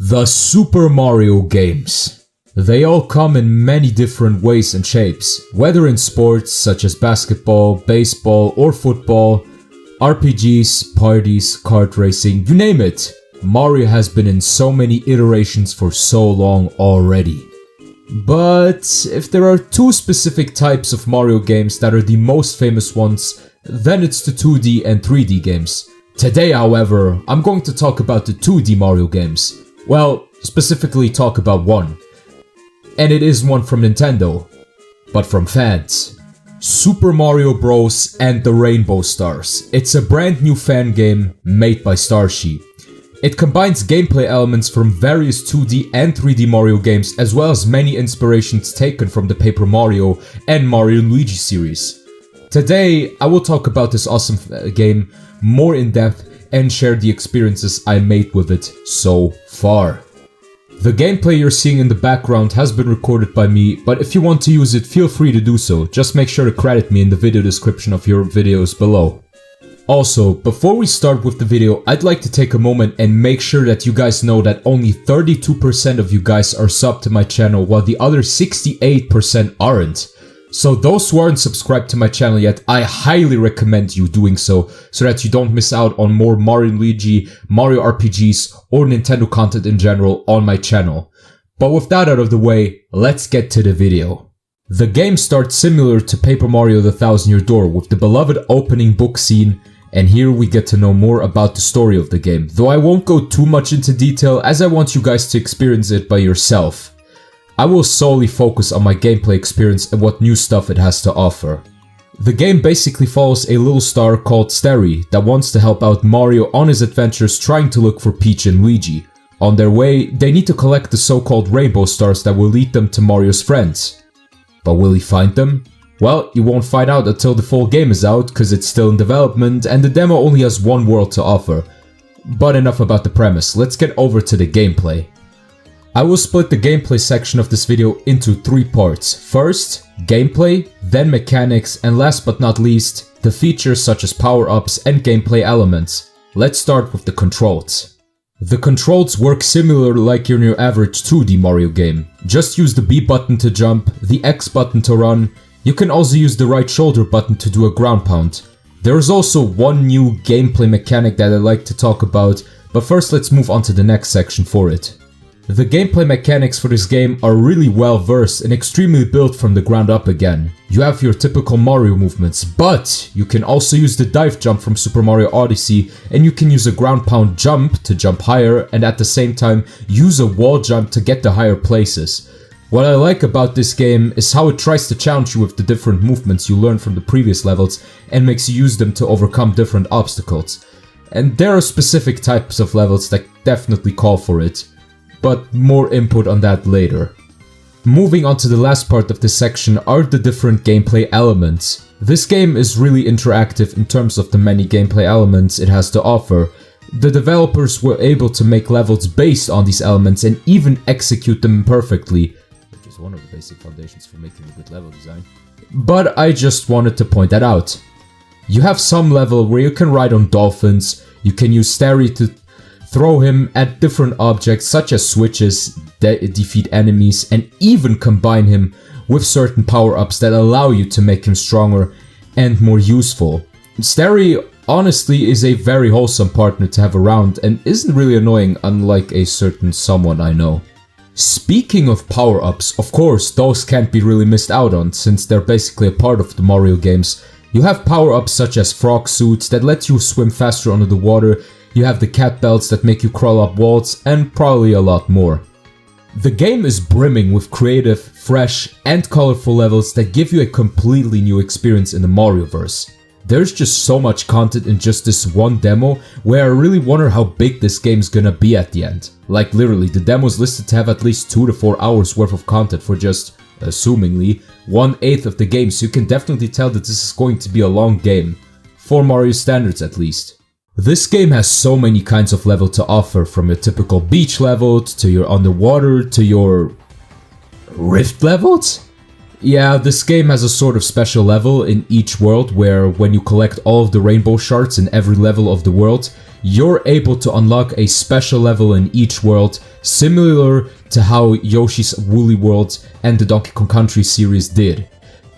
The Super Mario games. They all come in many different ways and shapes, whether in sports such as basketball, baseball or football, RPGs, parties, kart racing, you name it. Mario has been in so many iterations for so long already. But if there are two specific types of Mario games that are the most famous ones, then it's the 2D and 3D games. Today, however, I'm going to talk about the 2D Mario games. Well, specifically talk about one. And it is one from Nintendo, but from fans. Super Mario Bros. And the Rainbow Stars. It's a brand new fan game made by Starship. It combines gameplay elements from various 2D and 3D Mario games, as well as many inspirations taken from the Paper Mario and Mario & Luigi series. Today, I will talk about this awesome game more in depth and share the experiences I made with it so far. The gameplay you're seeing in the background has been recorded by me, but if you want to use it, feel free to do so. Just make sure to credit me in the video description of your videos below. Also, before we start with the video, I'd like to take a moment and make sure that you guys know that only 32% of you guys are subbed to my channel, while the other 68% aren't. So those who aren't subscribed to my channel yet, I highly recommend you doing so that you don't miss out on more Mario & Luigi, Mario RPGs, or Nintendo content in general on my channel. But with that out of the way, let's get to the video. The game starts similar to Paper Mario: The Thousand Year Door with the beloved opening book scene, and here we get to know more about the story of the game, though I won't go too much into detail as I want you guys to experience it by yourself. I will solely focus on my gameplay experience and what new stuff it has to offer. The game basically follows a little star called Starry that wants to help out Mario on his adventures trying to look for Peach and Luigi. On their way, they need to collect the so-called Rainbow Stars that will lead them to Mario's friends. But will he find them? Well, you won't find out until the full game is out, cause it's still in development and the demo only has one world to offer. But enough about the premise, let's get over to the gameplay. I will split the gameplay section of this video into 3 parts. First, gameplay, then mechanics, and last but not least, the features such as power-ups and gameplay elements. Let's start with the controls. The controls work similar like in your average 2D Mario game. Just use the B button to jump, the X button to run. You can also use the right shoulder button to do a ground pound. There is also one new gameplay mechanic that I'd like to talk about, but first let's move on to the next section for it. The gameplay mechanics for this game are really well versed and extremely built from the ground up again. You have your typical Mario movements, but you can also use the dive jump from Super Mario Odyssey, and you can use a ground pound jump to jump higher and at the same time use a wall jump to get to higher places. What I like about this game is how it tries to challenge you with the different movements you learned from the previous levels and makes you use them to overcome different obstacles. And there are specific types of levels that definitely call for it. But more input on that later. Moving on to the last part of this section are the different gameplay elements. This game is really interactive in terms of the many gameplay elements it has to offer. The developers were able to make levels based on these elements and even execute them perfectly, which is one of the basic foundations for making a good level design. But I just wanted to point that out. You have some level where you can ride on dolphins, you can use Starry to throw him at different objects such as switches, defeat enemies, and even combine him with certain power-ups that allow you to make him stronger and more useful. Starry honestly is a very wholesome partner to have around and isn't really annoying, unlike a certain someone I know. Speaking of power-ups, of course those can't be really missed out on since they're basically a part of the Mario games. You have power-ups such as frog suits that let you swim faster under the water. You have the cat belts that make you crawl up walls, and probably a lot more. The game is brimming with creative, fresh, and colorful levels that give you a completely new experience in the Marioverse. There's just so much content in just this one demo where I really wonder how big this game's gonna be at the end. Like literally, the demo's listed to have at least 2 to 4 hours worth of content for just, assumingly, 1/8 of the game, so you can definitely tell that this is going to be a long game. For Mario standards at least. This game has so many kinds of level to offer, from your typical beach level to your underwater to your rift levels? Yeah, this game has a sort of special level in each world where when you collect all of the rainbow shards in every level of the world, you're able to unlock a special level in each world, similar to how Yoshi's Woolly World and the Donkey Kong Country series did.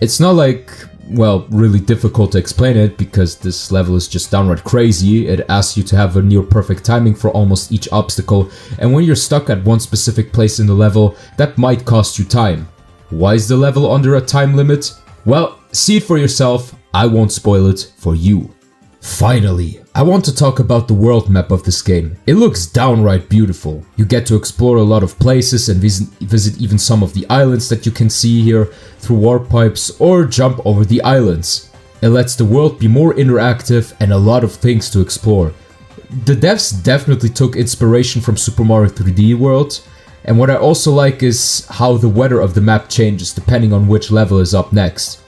It's not like, well, really difficult to explain it because this level is just downright crazy. It asks you to have a near perfect timing for almost each obstacle, and when you're stuck at one specific place in the level, that might cost you time. Why is the level under a time limit? Well, see it for yourself, I won't spoil it for you. Finally, I want to talk about the world map of this game. It looks downright beautiful. You get to explore a lot of places and visit even some of the islands that you can see here through warp pipes or jump over the islands. It lets the world be more interactive and a lot of things to explore. The devs definitely took inspiration from Super Mario 3D World, and what I also like is how the weather of the map changes depending on which level is up next.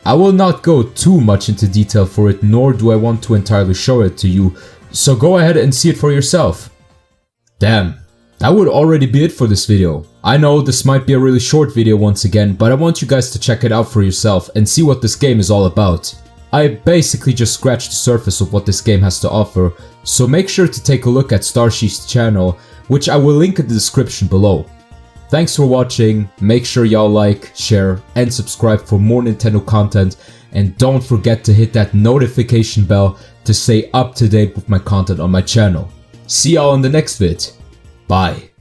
I will not go too much into detail for it, nor do I want to entirely show it to you, so go ahead and see it for yourself. Damn, that would already be it for this video. I know this might be a really short video once again, but I want you guys to check it out for yourself and see what this game is all about. I basically just scratched the surface of what this game has to offer, so make sure to take a look at Starshe's channel, which I will link in the description below. Thanks for watching, make sure y'all like, share, and subscribe for more Nintendo content, and don't forget to hit that notification bell to stay up to date with my content on my channel. See y'all in the next vid. Bye.